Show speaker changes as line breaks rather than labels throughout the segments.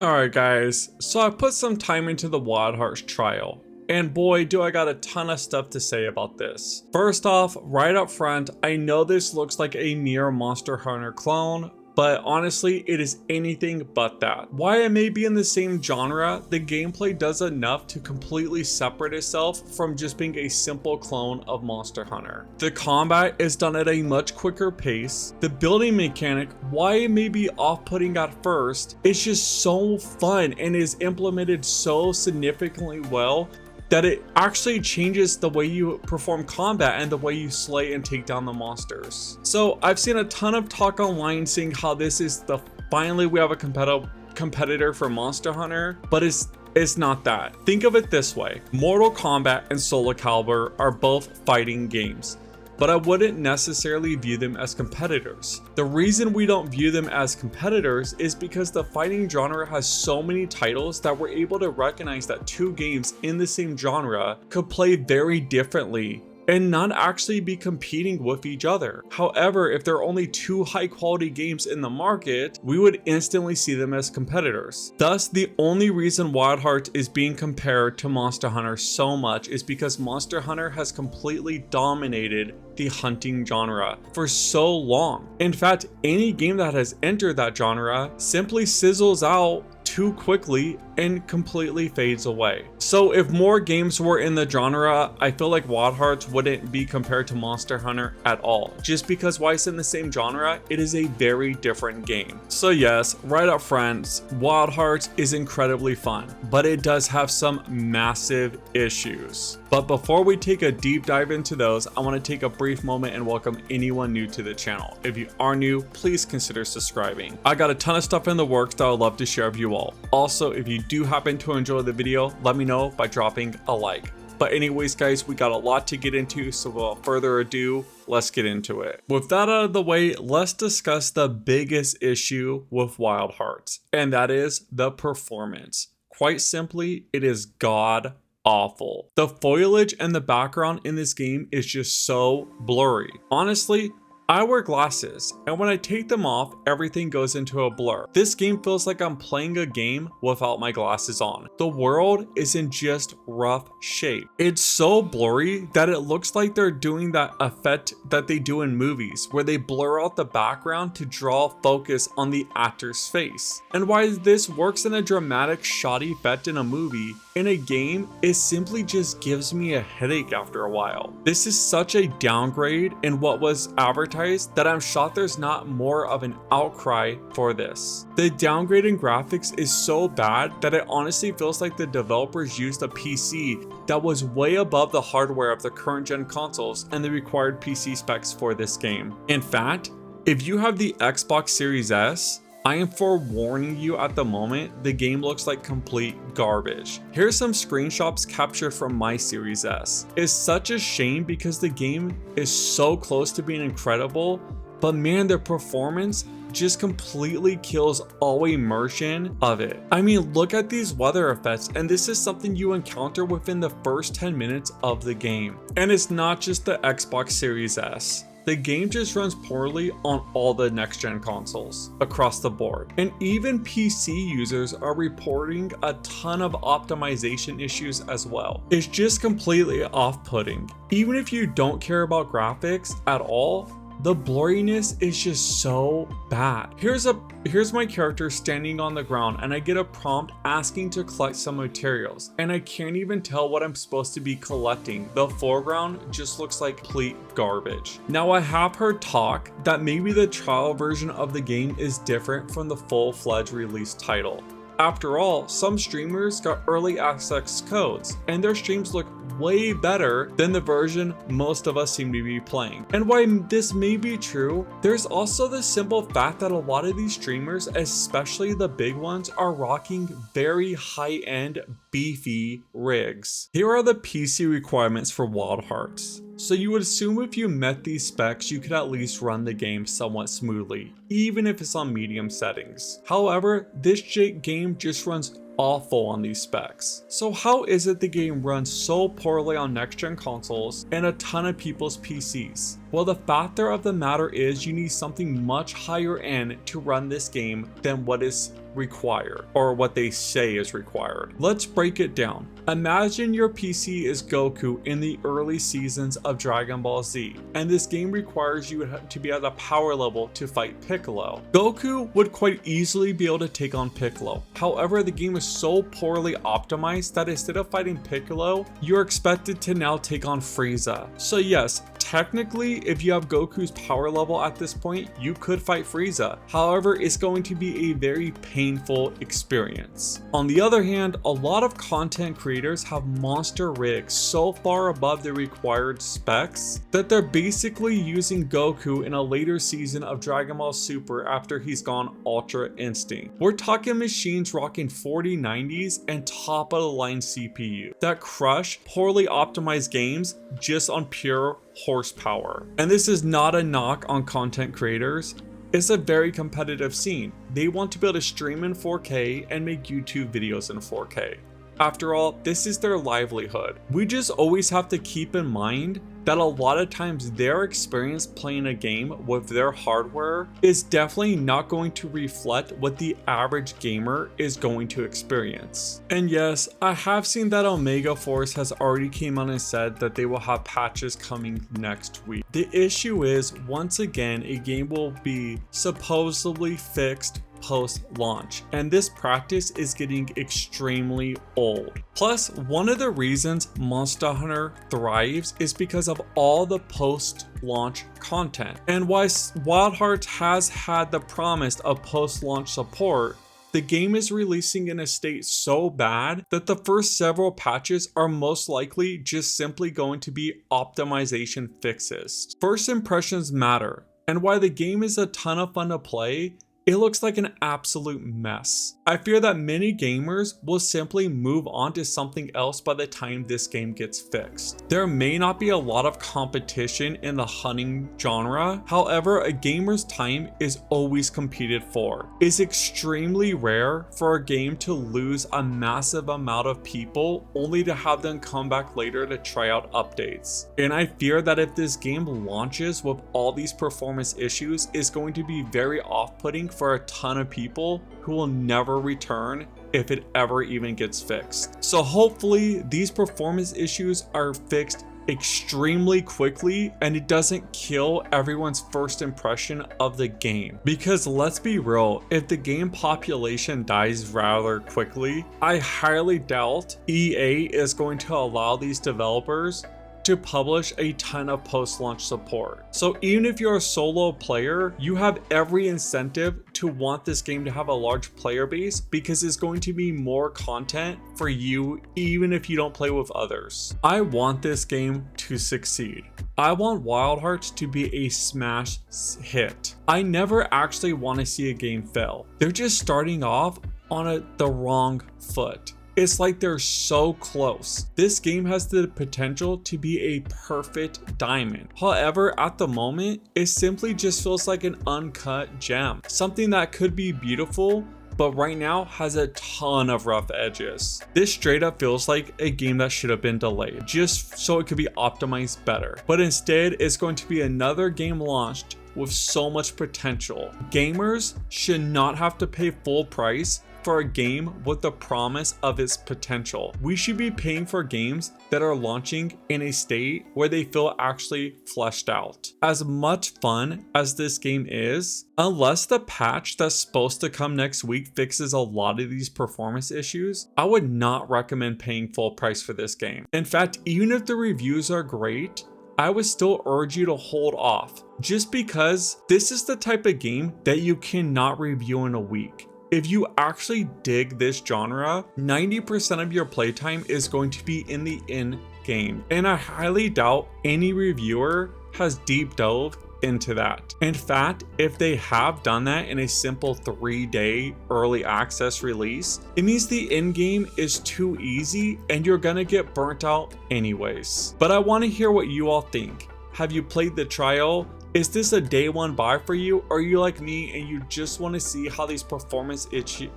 Alright guys, so I put some time into the Wild Hearts trial, and boy do I got a ton of stuff to say about this. First off, right up front, I know this looks like a near Monster Hunter clone, but honestly it is anything but that. While it may be in the same genre, the gameplay does enough to completely separate itself from just being a simple clone of Monster Hunter. The combat is done at a much quicker pace. The building mechanic, while it may be off-putting at first, it's just so fun and is implemented so significantly well that it actually changes the way you perform combat and the way you slay and take down the monsters. So I've seen a ton of talk online saying how this is the finally we have a competitor for Monster Hunter, but it's not that. Think of it this way. Mortal Kombat and Soul Calibur are both fighting games, but I wouldn't necessarily view them as competitors. The reason we don't view them as competitors is because the fighting genre has so many titles that we're able to recognize that two games in the same genre could play very differently and not actually be competing with each other. However, if there are only two high quality games in the market, we would instantly see them as competitors. Thus, the only reason Wild Hearts is being compared to Monster Hunter so much is because Monster Hunter has completely dominated the hunting genre for so long. In fact, any game that has entered that genre simply sizzles out too quickly and completely fades away. So if more games were in the genre, I feel like Wild Hearts wouldn't be compared to Monster Hunter at all. Just because while it's in the same genre, it is a very different game. So yes, right up front, Wild Hearts is incredibly fun, but it does have some massive issues. But before we take a deep dive into those, I want to take a brief moment and welcome anyone new to the channel. If you are new, please consider subscribing. I got a ton of stuff in the works that I would love to share with you all. Also, if you do happen to enjoy the video, let me know by dropping a like. But anyways guys, we got a lot to get into, so without further ado, let's get into it. With that out of the way, let's discuss the biggest issue with Wild Hearts, and that is the performance. Quite simply, it is god awful. The foliage and the background in this game is just so blurry. Honestly, I wear glasses, and when I take them off, everything goes into a blur. This game feels like I'm playing a game without my glasses on. The world is in just rough shape. It's so blurry that it looks like they're doing that effect that they do in movies, where they blur out the background to draw focus on the actor's face. And while this works in a dramatic, shoddy effect in a movie, in a game, it simply just gives me a headache after a while. This is such a downgrade in what was advertised that I'm shocked there's not more of an outcry for this. The downgrade in graphics is so bad that it honestly feels like the developers used a PC that was way above the hardware of the current gen consoles and the required PC specs for this game. In fact, if you have the Xbox Series S, I am forewarning you at the moment, the game looks like complete garbage. Here's some screenshots captured from my Series S. It's such a shame because the game is so close to being incredible, but man, the performance just completely kills all immersion of it. I mean, look at these weather effects, and this is something you encounter within the first 10 minutes of the game. And it's not just the Xbox Series S. The game just runs poorly on all the next-gen consoles across the board. And even PC users are reporting a ton of optimization issues as well. It's just completely off-putting. Even if you don't care about graphics at all, the blurriness is just so bad. Here's my character standing on the ground, and I get a prompt asking to collect some materials, and I can't even tell what I'm supposed to be collecting. The foreground just looks like complete garbage. Now, I have heard talk that maybe the trial version of the game is different from the full-fledged release title. After all, some streamers got early access codes, and their streams look way better than the version most of us seem to be playing. And while this may be true, there's also the simple fact that a lot of these streamers, especially the big ones, are rocking very high-end beefy rigs. Here are the PC requirements for Wild Hearts. So you would assume if you met these specs, you could at least run the game somewhat smoothly, even if it's on medium settings. However, this game just runs awful on these specs. So how is it the game runs so poorly on next-gen consoles and a ton of people's PCs? Well, the factor of the matter is you need something much higher end to run this game than what is required, or what they say is required. Let's break it down. Imagine your PC is Goku in the early seasons of Dragon Ball Z, and this game requires you to be at a power level to fight Piccolo. Goku would quite easily be able to take on Piccolo. However, the game is so poorly optimized that instead of fighting Piccolo, you're expected to now take on Frieza. So yes, technically, if you have Goku's power level at this point, you could fight Frieza. However, it's going to be a very painful experience. On the other hand, a lot of content creators have monster rigs so far above the required specs that they're basically using Goku in a later season of Dragon Ball Super after he's gone Ultra Instinct. We're talking machines rocking 4090s and top of the line CPU that crush poorly optimized games just on pure horsepower. And this is not a knock on content creators. It's a very competitive scene. They want to be able to stream in 4K and make YouTube videos in 4K. After all, this is their livelihood. We just always have to keep in mind that a lot of times their experience playing a game with their hardware is definitely not going to reflect what the average gamer is going to experience. And yes, I have seen that Omega Force has already came out and said that they will have patches coming next week. The issue is, once again, a game will be supposedly fixed post-launch, and this practice is getting extremely old. Plus, one of the reasons Monster Hunter thrives is because of all the post-launch content. And whilst Wildhearts has had the promise of post-launch support, the game is releasing in a state so bad that the first several patches are most likely just simply going to be optimization fixes. First impressions matter, and while the game is a ton of fun to play, it looks like an absolute mess. I fear that many gamers will simply move on to something else by the time this game gets fixed. There may not be a lot of competition in the hunting genre, however, a gamer's time is always competed for. It's extremely rare for a game to lose a massive amount of people only to have them come back later to try out updates. And I fear that if this game launches with all these performance issues, it's going to be very off-putting for a ton of people who will never return if it ever even gets fixed. So hopefully these performance issues are fixed extremely quickly and it doesn't kill everyone's first impression of the game. Because let's be real, if the game population dies rather quickly, I highly doubt EA is going to allow these developers to publish a ton of post-launch support. So even if you're a solo player, you have every incentive to want this game to have a large player base because it's going to be more content for you even if you don't play with others. I want this game to succeed. I want Wildhearts to be a smash hit. I never actually want to see a game fail. They're just starting off on the wrong foot. It's like they're so close. This game has the potential to be a perfect diamond. However, at the moment, it simply just feels like an uncut gem. Something that could be beautiful, but right now has a ton of rough edges. This straight up feels like a game that should have been delayed, just so it could be optimized better. But instead, it's going to be another game launched with so much potential. Gamers should not have to pay full price for a game with the promise of its potential. We should be paying for games that are launching in a state where they feel actually fleshed out. As much fun as this game is, unless the patch that's supposed to come next week fixes a lot of these performance issues, I would not recommend paying full price for this game. In fact, even if the reviews are great, I would still urge you to hold off, just because this is the type of game that you cannot review in a week. If you actually dig this genre, 90% of your playtime is going to be in the in-game, and I highly doubt any reviewer has deep dove into that. In fact, if they have done that in a simple 3-day early access release, it means the in-game is too easy and you're gonna get burnt out anyways. But I want to hear what you all think. Have you played the trial? Is this a day one buy for you? Or are you like me and you just want to see how these performance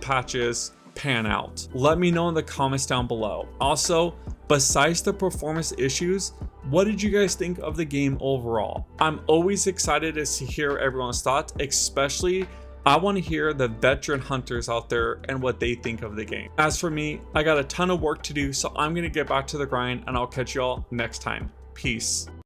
patches pan out? Let me know in the comments down below. Also, besides the performance issues, what did you guys think of the game overall? I'm always excited to hear everyone's thoughts, especially I want to hear the veteran hunters out there and what they think of the game. As for me, I got a ton of work to do, so I'm going to get back to the grind and I'll catch y'all next time. Peace.